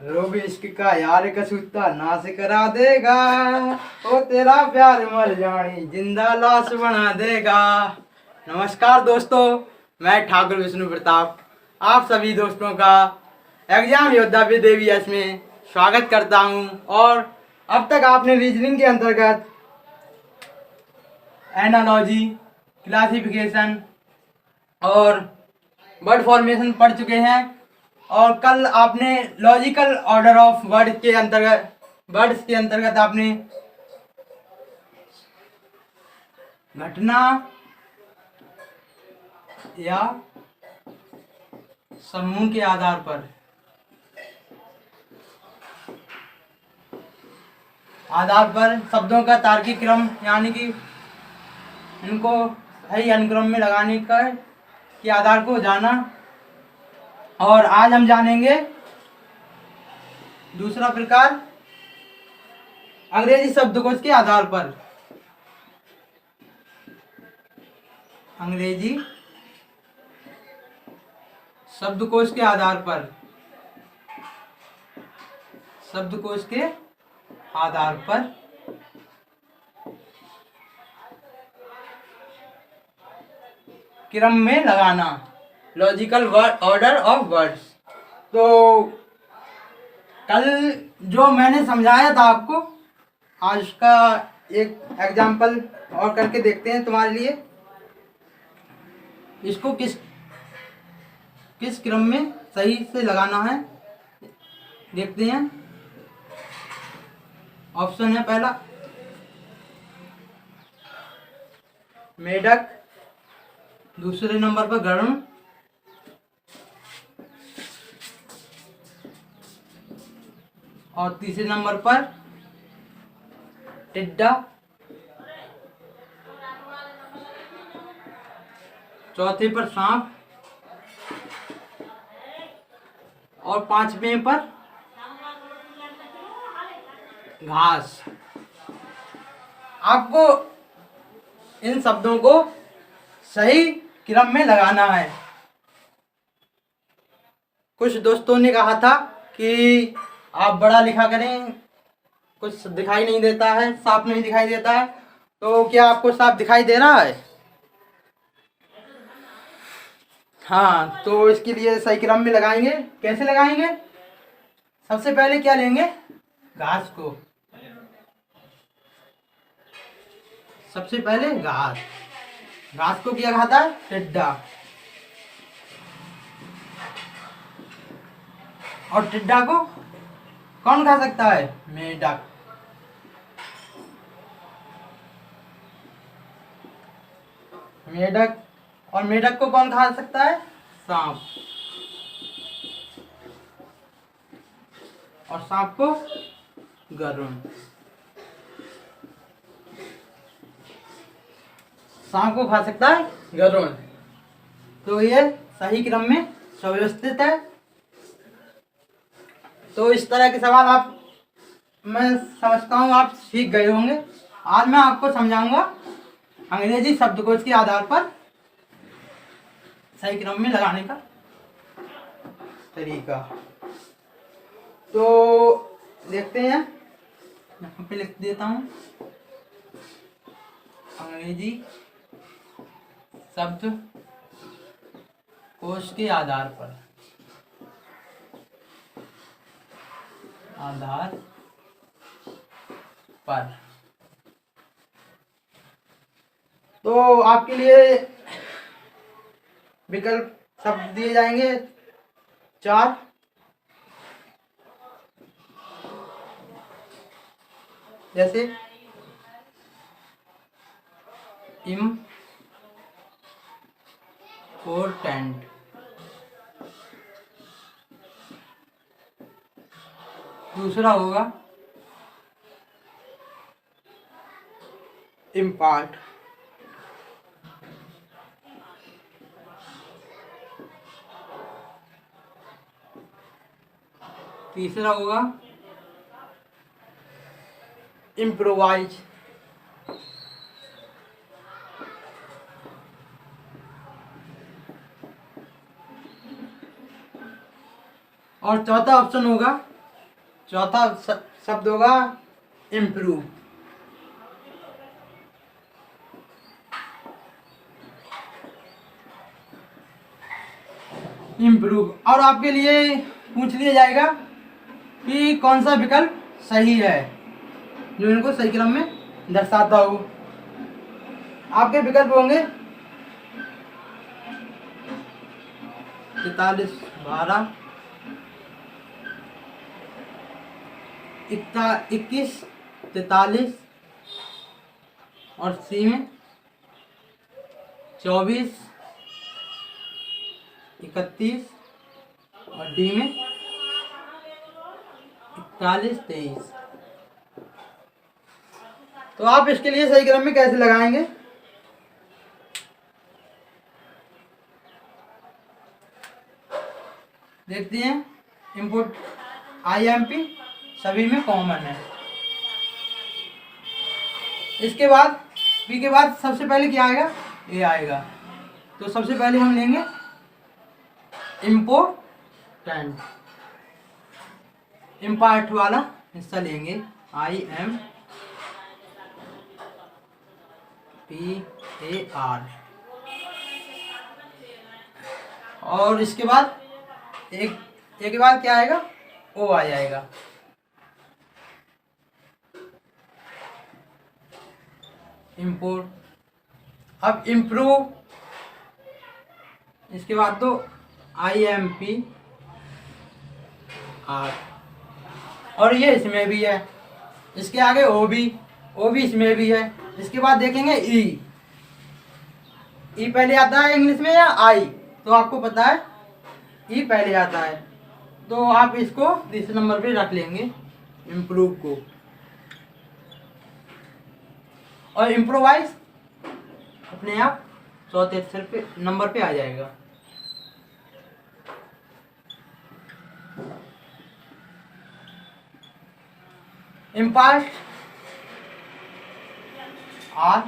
रोबी इश्क का यार कसूता नाश करा देगा, ओ तेरा प्यार मर जानी जिंदा लाश बना देगा। नमस्कार दोस्तों, मैं ठाकुर विष्णु प्रताप आप सभी दोस्तों का एग्जाम योद्धा विदेवीएस में स्वागत करता हूं। और अब तक आपने रीजनिंग के अंतर्गत एनालॉजी, क्लासिफिकेशन और वर्ड फॉर्मेशन पढ़ चुके हैं। और कल आपने लॉजिकल ऑर्डर ऑफ वर्ड के अंतर्गत आपने घटना या समूह के आधार पर शब्दों का तार्किक क्रम यानी कि इनको सही अनुक्रम में लगाने का के आधार को जाना। और आज हम जानेंगे दूसरा प्रकार अंग्रेजी शब्दकोश के आधार पर। अंग्रेजी शब्दकोश के आधार पर क्रम में लगाना, लॉजिकल ऑर्डर ऑफ वर्ड्स। तो कल जो मैंने समझाया था आपको, आज उसका एक एग्जाम्पल और करके देखते हैं तुम्हारे लिए। इसको किस क्रम में सही से लगाना है देखते हैं। ऑप्शन है पहला मेढक, दूसरे नंबर पर गरुड़, और तीसरे नंबर पर टिड्डा, चौथे पर सांप और पांचवें पर घास। आपको इन शब्दों को सही क्रम में लगाना है। कुछ दोस्तों ने कहा था कि आप बड़ा लिखा करें, कुछ दिखाई नहीं देता है, साफ नहीं दिखाई देता है। तो क्या आपको साफ दिखाई दे रहा है? हाँ, तो इसके लिए सही क्रम में लगाएंगे। कैसे लगाएंगे? सबसे पहले क्या लेंगे? घास को। सबसे पहले घास को क्या खाता है? टिड्डा। और टिड्डा को कौन खा सकता है? मेढक। और मेढक को कौन खा सकता है? सांप। और सांप को गरुड़। सांप को खा सकता है गरुड़। तो ये सही क्रम में सुव्यवस्थित है। तो इस तरह के सवाल मैं समझता हूँ आप सीख गए होंगे। आज मैं आपको समझाऊंगा अंग्रेजी शब्दकोश के आधार पर सही क्रम में लगाने का तरीका। तो देखते हैं, यहाँ पे लिख देता हूँ अंग्रेजी शब्दकोश के आधार पर। तो आपके लिए विकल्प शब्द दिए जाएंगे 4। जैसे इम्पोर्टेंट, दूसरा होगा इम्पार्ट, तीसरा होगा इम्प्रोवाइज, और चौथा ऑप्शन होगा, चौथा शब्द होगा इम्प्रूव। इम्प्रूव। और आपके लिए पूछ लिया जाएगा कि कौन सा विकल्प सही है, जो इनको सही क्रम में दर्शाता हो। आपके विकल्प होंगे 43 12 21 43 और सी में 24 31 और डी में 41 23। तो आप इसके लिए सही क्रम में कैसे लगाएंगे? देखते हैं। इनपुट IMP सभी में कॉमन है। इसके बाद बी के बाद सबसे पहले क्या आएगा? ए आएगा। तो सबसे पहले हम लेंगे इम्पोर्टेंट, इम्पार्ट वाला हिस्सा लेंगे, IMPAR। और इसके बाद एक के बाद क्या आएगा? ओ आ जाएगा। इम्पोर्ट। अब इम्प्रूव, इसके बाद तो IMPR, और ये इसमें भी है। इसके आगे ओ भी इसमें भी है। इसके बाद देखेंगे ई पहले आता है इंग्लिश में या आई? तो आपको पता है ई पहले आता है, तो आप इसको तीसरे नंबर पे रख लेंगे, इम्प्रूव को। और इम्प्रोवाइज अपने आप चौथे अक्षर पे नंबर पे आ जाएगा। इम्पार्ट आर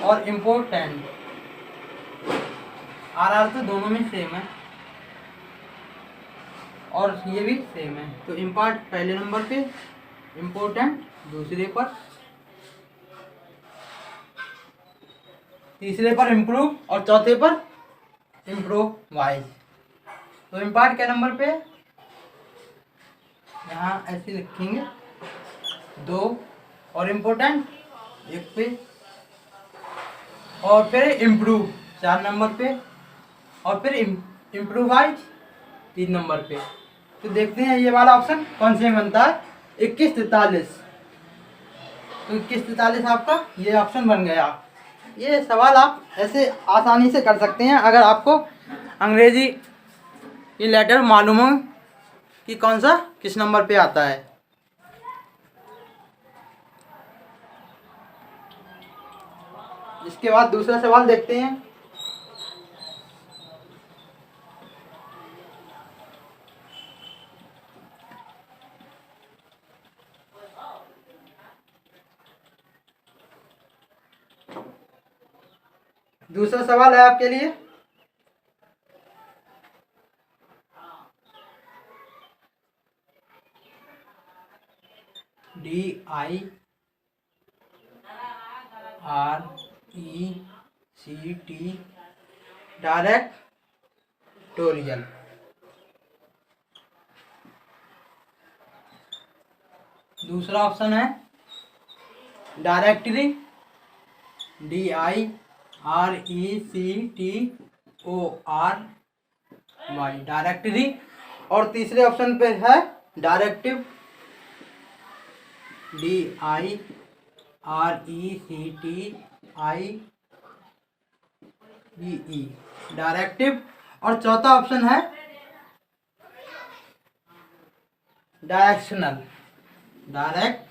और इम्पोर्टेंट आर तो दोनों में सेम है और ये भी सेम है। तो इम्पार्ट पहले नंबर पे, इम्पोर्टेंट दूसरे पर, तीसरे पर इम्प्रूव और चौथे पर इम्प्रोवाइज। तो इम्पार्ट क्या नंबर पे? यहाँ ऐसे लिखेंगे 2, और इम्पोर्टेंट 1 पे, और फिर इम्प्रूव 4 नंबर पे, और फिर इम्प्रोवाइज 3 नंबर पे। तो देखते हैं ये वाला ऑप्शन कौन से में बनता है। 21 43। तो 21 43 आपका ये ऑप्शन बन गया। ये सवाल आप ऐसे आसानी से कर सकते हैं अगर आपको अंग्रेजी की लेटर मालूम हो कि कौन सा किस नंबर पे आता है। इसके बाद दूसरा सवाल देखते हैं। दूसरा सवाल है आपके लिए DIRECT डायरेक्टोरियल। दूसरा ऑप्शन है डायरेक्टरी, DIRECTORY डायरेक्टरी। और तीसरे ऑप्शन पे है डायरेक्टिव, DIRECTIVE डायरेक्टिव। और चौथा ऑप्शन है डायरेक्शनल, DIRECTION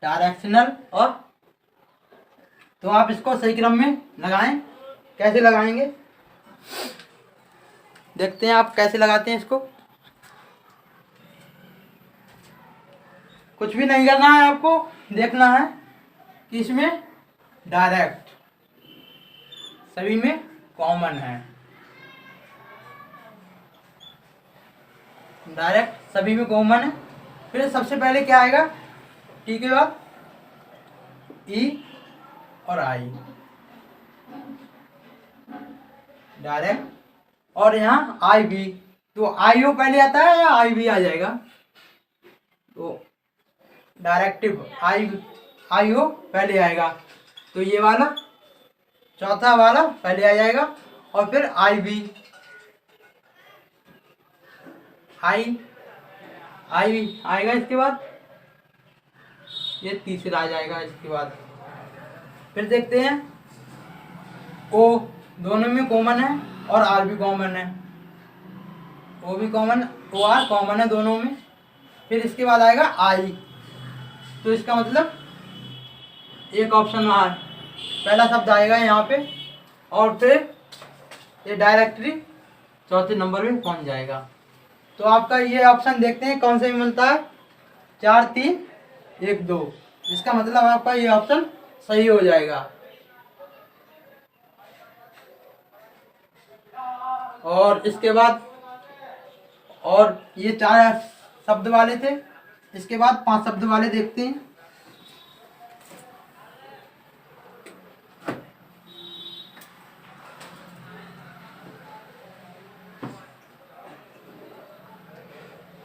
डायरेक्शनल। और तो आप इसको सही क्रम में लगाएं। कैसे लगाएंगे देखते हैं आप कैसे लगाते हैं इसको। कुछ भी नहीं करना है आपको, देखना है कि इसमें डायरेक्ट सभी में कॉमन है, डायरेक्ट सभी में कॉमन है। फिर सबसे पहले क्या आएगा, टी के बाद ई और आई, डायरेक्ट। और यहाँ आई भी, तो आई ओ पहले आता है या आई भी आ जाएगा, तो डायरेक्टिव आई ओ पहले आएगा, तो ये वाला चौथा वाला पहले आ जाएगा। और फिर आई भी, आई आएगा इसके बाद, ये तीसरा आ जाएगा इसके बाद। फिर देखते हैं ओ दोनों में कॉमन है और आर भी कॉमन है, ओ भी कॉमन, ओ आर कॉमन है दोनों में। फिर इसके बाद आएगा आई, तो इसका मतलब एक ऑप्शन आर पहला शब्द आएगा यहाँ पे, और फिर ये डायरेक्टरी चौथे नंबर पे पहुँच जाएगा। तो आपका ये ऑप्शन देखते हैं कौन से में मिलता है, 4 3 1 2, इसका मतलब आपका ये ऑप्शन सही हो जाएगा। और इसके बाद, और ये 4 शब्द वाले थे, इसके बाद 5 शब्द वाले देखते हैं।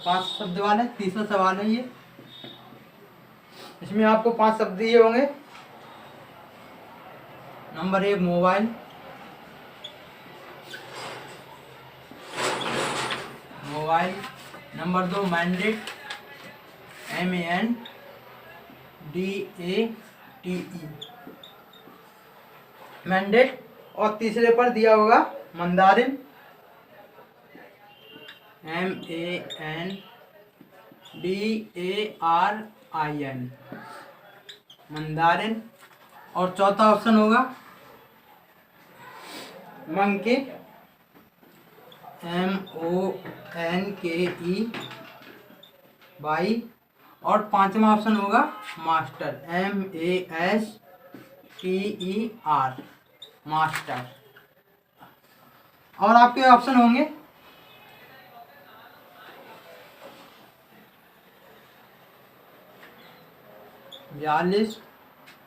पांच शब्द वाले तीसरा सवाल है ये, इसमें आपको 5 शब्द दिए होंगे। Number 1 mobile, number 2 mandate, MANDATE, mandate. और तीसरे पर दिया होगा मंदारिन, MANDARIN, मंदारिन। और चौथा ऑप्शन होगा मंकी, MONKE बाई। और पांचवा ऑप्शन होगा मास्टर, MASTER, मास्टर। और आपके ऑप्शन होंगे 42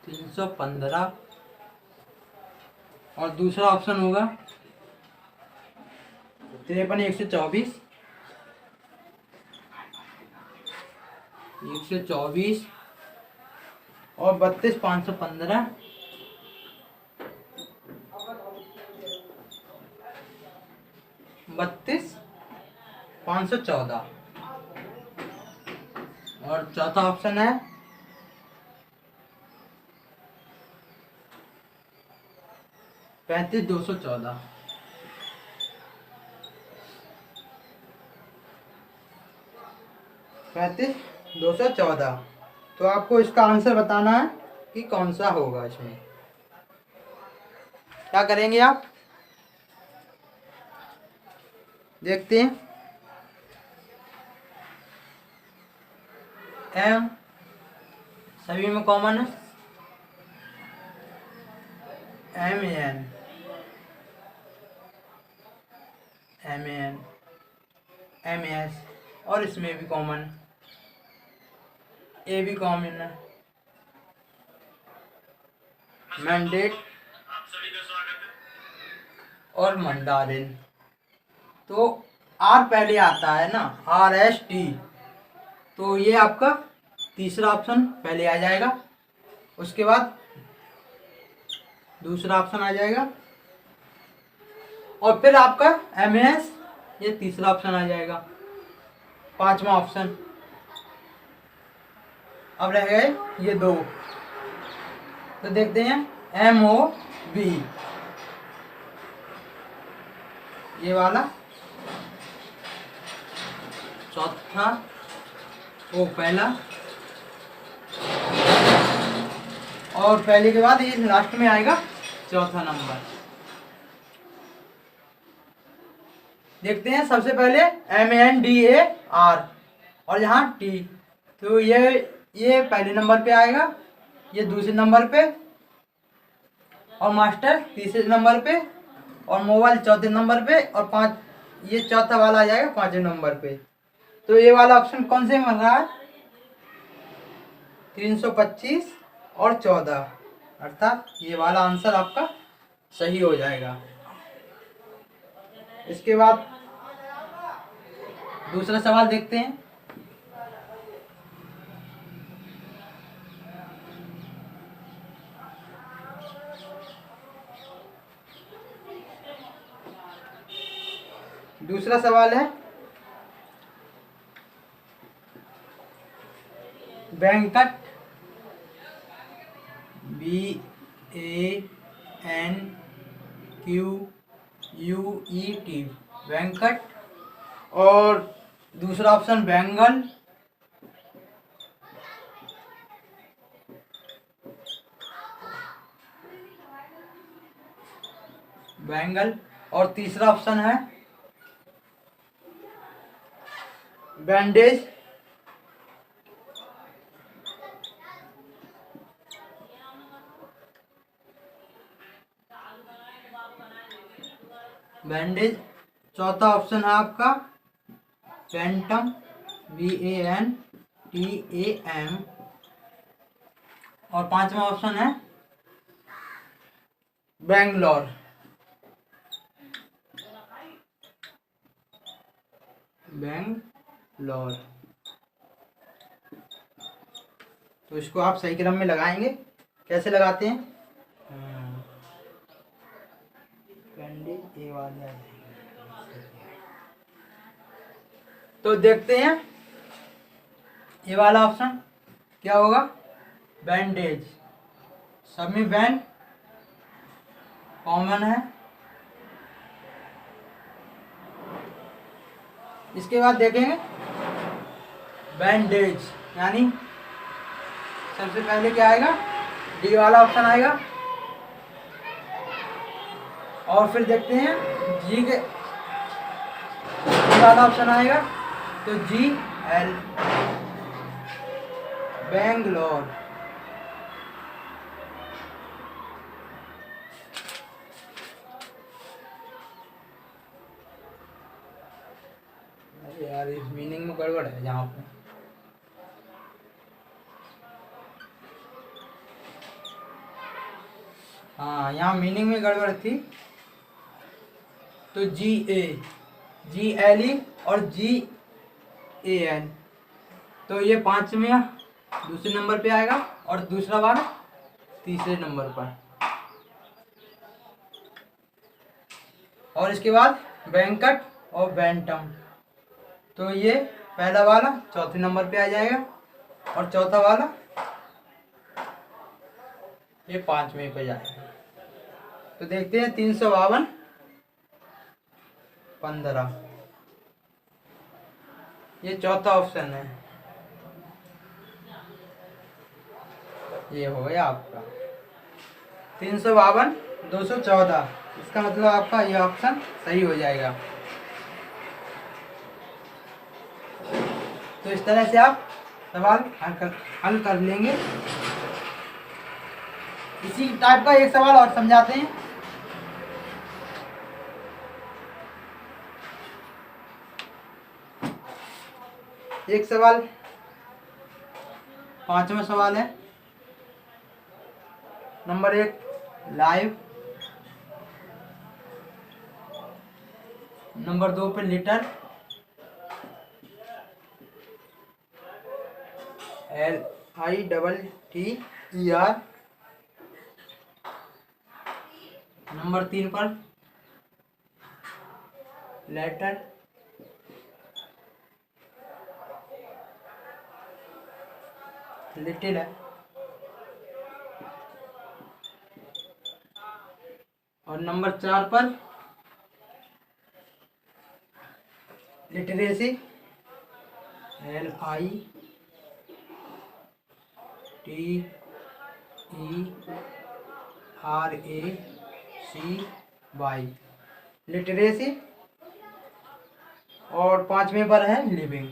315, और दूसरा ऑप्शन होगा 53 124, और 32 515, 32 514। और चौथा ऑप्शन है 35 214। तो आपको इसका आंसर बताना है कि कौन सा होगा। इसमें क्या करेंगे आप, देखते हैं। एम सभी में कॉमन है, MAN MS, और इसमें भी कॉमन, ए भी कॉमन है, मैंडेट और मंदारिन। तो आर पहले आता है ना, RST, तो ये आपका तीसरा ऑप्शन पहले आ जाएगा, उसके बाद दूसरा ऑप्शन आ जाएगा, और फिर आपका MS, ये तीसरा ऑप्शन आ जाएगा, पांचवा ऑप्शन। अब रह गए ये 2, तो देखते हैं MOB, ये वाला चौथा, ओ पहला, और पहले के बाद ये लास्ट में आएगा चौथा नंबर। देखते हैं सबसे पहले MANDAR और यहाँ T। तो ये पहले नंबर पे आएगा, ये दूसरे नंबर पे, और मास्टर तीसरे नंबर पे, और मोबाइल चौथे नंबर पे, और ये चौथा वाला आ जाएगा पांचवें नंबर पे। तो ये वाला ऑप्शन कौन से मिल रहा है? 325 और 14, अर्थात ये वाला आंसर आपका सही हो जाएगा। इसके बाद दूसरा सवाल देखते हैं। दूसरा सवाल है वेंकट, BANQUET, वेंकट, और दूसरा ऑप्शन बैंगल, और तीसरा ऑप्शन है बैंडेज। चौथा ऑप्शन है आपका फैंटम, BANTAM, और पांचवा ऑप्शन है बैंगलोर। तो इसको आप सही क्रम में लगाएंगे। कैसे लगाते हैं? तो देखते हैं ये वाला ऑप्शन क्या होगा। बैंडेज, सब में बैंड कॉमन है। इसके बाद देखेंगे बैंडेज, यानी सबसे पहले क्या आएगा? डी वाला ऑप्शन आएगा, और फिर देखते हैं जी के वाला ऑप्शन आएगा, तो GL, बैंगलोर। अरे यार, इस मीनिंग में गड़बड़ है यहाँ पे। हाँ, यहाँ मीनिंग में गड़बड़ थी। तो GLE और GAN, तो ये पांचवें दूसरे नंबर पे आएगा, और दूसरा वाला तीसरे नंबर पर। और इसके बाद वेंकट और बैंटम, तो ये पहला वाला चौथे नंबर पे आ जाएगा, और चौथा वाला ये पांचवें पे जाएगा। तो देखते हैं 352, 15, ये चौथा ऑप्शन है। ये हो गया आपका 352, 214। इसका मतलब आपका ये ऑप्शन सही हो जाएगा। तो इस तरह से आप सवाल हल कर लेंगे। इसी टाइप का एक सवाल और समझाते हैं। एक सवाल, पांचवा सवाल है। नंबर 1 लाइव, नंबर 2 पे लिटर, LITTER, नंबर 3 पर लेटर, लिटिल है, और नंबर 4 पर लिटरेसी, LITERACY, लिटरेसी। और पांचवें पर है लिविंग।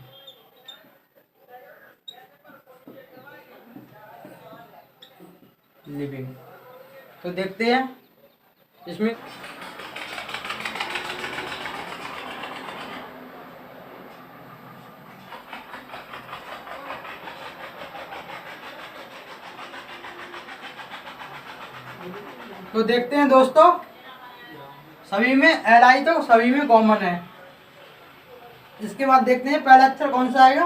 लिविंग तो देखते हैं इसमें। तो देखते हैं दोस्तों, सभी में एल आई तो सभी में कॉमन है। इसके बाद देखते हैं पहला अक्षर कौन सा आएगा।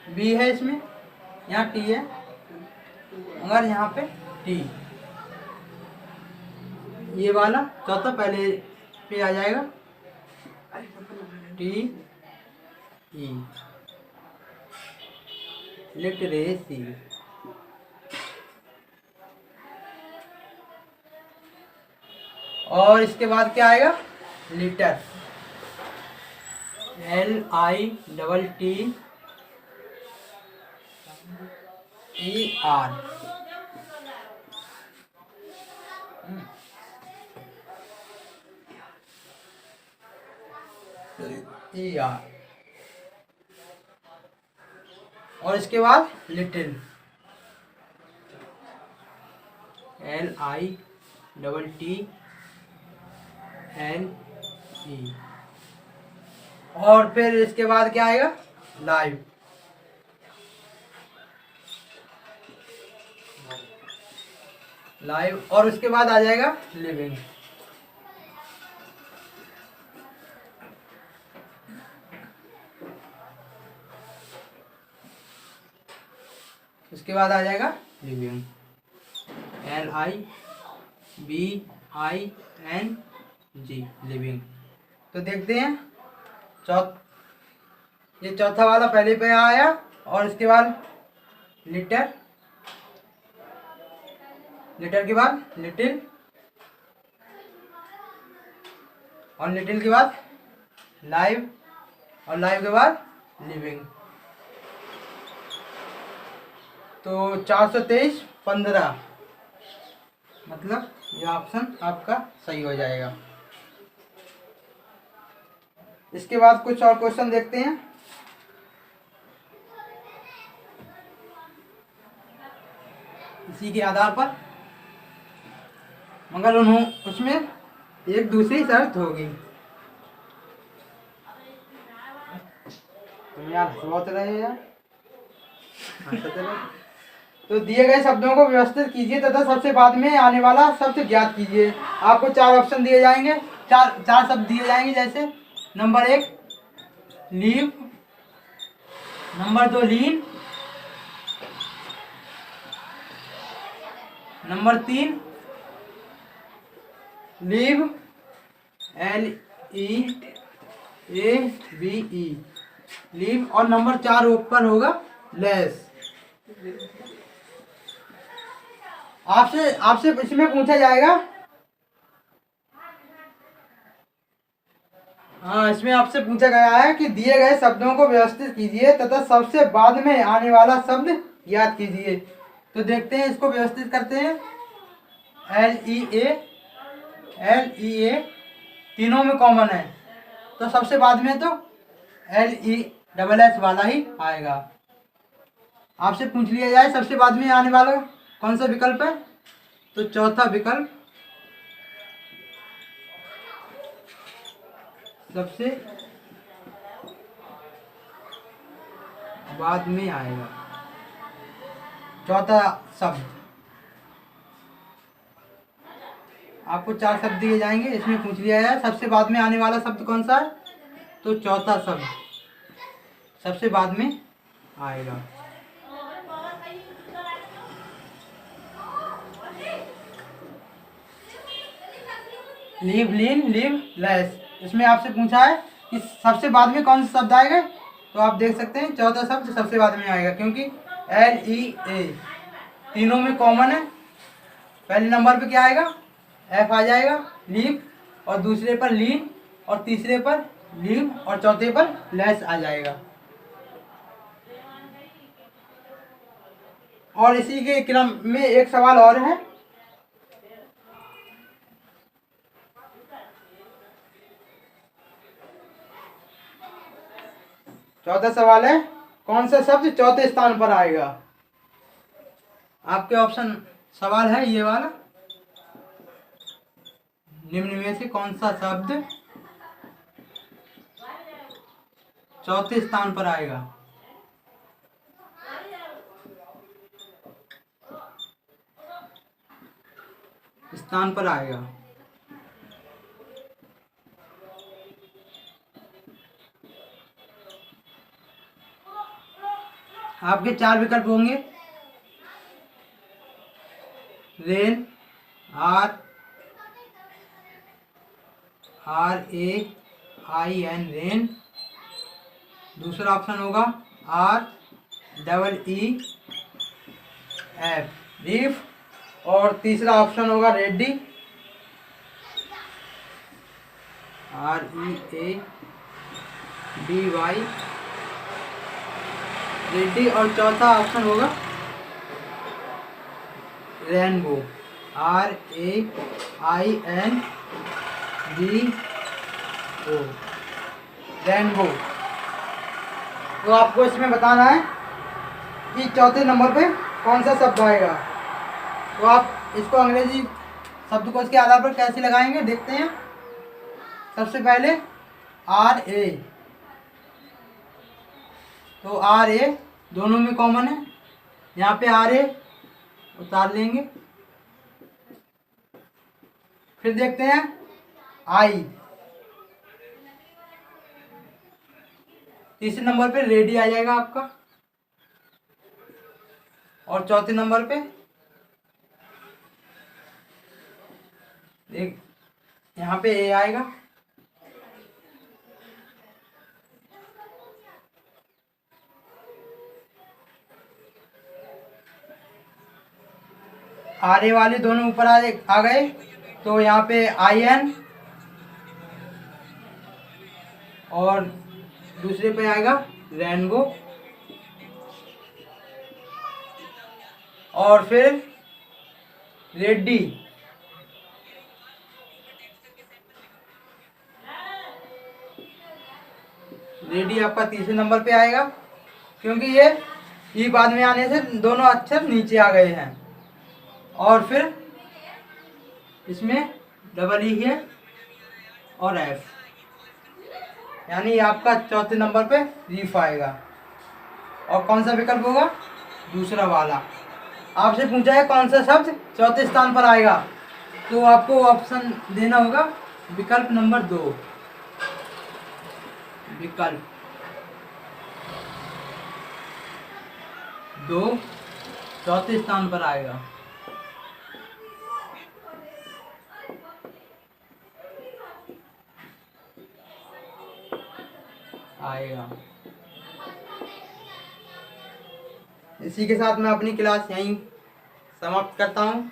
बी है इसमें, यहाँ टी है, मगर यहाँ पे टी, ये वाला चौथा पहले पे आ जाएगा, टी ई, लिटरेसी। और इसके बाद क्या आएगा, लीटर, LITTER, ER। और इसके बाद लिटिल, LITTLE। और फिर इसके बाद क्या आएगा, लाइव, लाइव। और उसके बाद आ जाएगा लिविंग। उसके बाद आ जाएगा लिविंग, LIVING, लिविंग। तो देखते हैं ये चौथा वाला पहले पे आया। और इसके बाद लिटर, लिटर के बाद लिटिल, और लिटिल के बाद लाइव, और लाइव के बाद लिविंग। तो 423 15, मतलब ये ऑप्शन आपका सही हो जाएगा। इसके बाद कुछ और क्वेश्चन देखते हैं। इसी के आधार पर, मगर उसमें एक दूसरी शर्त होगी। तुम यार सोच रहे यार। तो दिए गए शब्दों को व्यवस्थित कीजिए तथा सबसे बाद में आने वाला शब्द ज्ञात कीजिए। आपको 4 ऑप्शन दिए जाएंगे, चार शब्द दिए जाएंगे। जैसे नंबर 1 लीव, नंबर 2 लीन, नंबर 3 लीव, LEAVE, लीव। और नंबर 4 ऊपर होगा लेस। आपसे इसमें पूछा जाएगा, हाँ, इसमें आपसे पूछा गया है कि दिए गए शब्दों को व्यवस्थित कीजिए तथा सबसे बाद में आने वाला शब्द याद कीजिए। तो देखते हैं, इसको व्यवस्थित करते हैं। LEA तीनों में कॉमन है, तो सबसे बाद में तो LESS वाला ही आएगा। आपसे पूछ लिया जाए सबसे बाद में आने वाला कौन सा विकल्प है, तो चौथा विकल्प सबसे बाद में आएगा, चौथा शब्द। आपको 4 शब्द दिए जाएंगे, इसमें पूछ लिया जाए सबसे बाद में आने वाला शब्द कौन सा है, तो चौथा शब्द सबसे बाद में आएगा। लीव, लीन, लीव, लेस। इसमें आपसे पूछा है कि सबसे बाद में कौन सा शब्द आएगा, तो आप देख सकते हैं चौथा शब्द सबसे बाद में आएगा, क्योंकि LEA तीनों में कॉमन है। पहले नंबर पे क्या आएगा, F आ जाएगा, लीव, और दूसरे पर लीन, और तीसरे पर लीव, और चौथे पर लेस आ जाएगा। और इसी के क्रम में एक सवाल और है। चौथा सवाल है, कौन सा शब्द चौथे स्थान पर आएगा? आपके ऑप्शन सवाल है ये वाला, निम्न में से कौन सा शब्द चौथे स्थान पर आएगा? स्थान पर आएगा। आपके 4 विकल्प होंगे, रेन, RAIN रेन। दूसरा ऑप्शन होगा REEF रीफ। और तीसरा ऑप्शन होगा रेडी, READY रेडी। और चौथा ऑप्शन होगा रेनबो, RAINBO रेनबो। तो आपको इसमें बताना है कि चौथे नंबर पे कौन सा शब्द आएगा। तो आप इसको अंग्रेजी शब्दकोश के आधार पर कैसे लगाएंगे देखते हैं। सबसे पहले RA, तो RA दोनों में कॉमन है, यहाँ पे RA उतार लेंगे। फिर देखते हैं I, तीसरे नंबर पे रेडी आ जाएगा आपका। और चौथे नंबर पे देख यहाँ पे A आएगा। RA वाले दोनों ऊपर आ गए, तो यहाँ पे IN और दूसरे पे आएगा रेनबो। और फिर रेडी, रेडी आपका तीसरे नंबर पे आएगा, क्योंकि ये बाद में आने से दोनों अक्षर नीचे आ गए हैं। और फिर इसमें डबल ई है और F, यानी आपका चौथे नंबर पे रीफ आएगा। और कौन सा विकल्प होगा? दूसरा वाला। आपसे पूछा है कौन सा शब्द चौथे स्थान पर आएगा, तो आपको ऑप्शन देना होगा विकल्प नंबर 2, विकल्प 2 चौथे स्थान पर आएगा। इसी के साथ मैं अपनी क्लास यहीं समाप्त करता हूँ।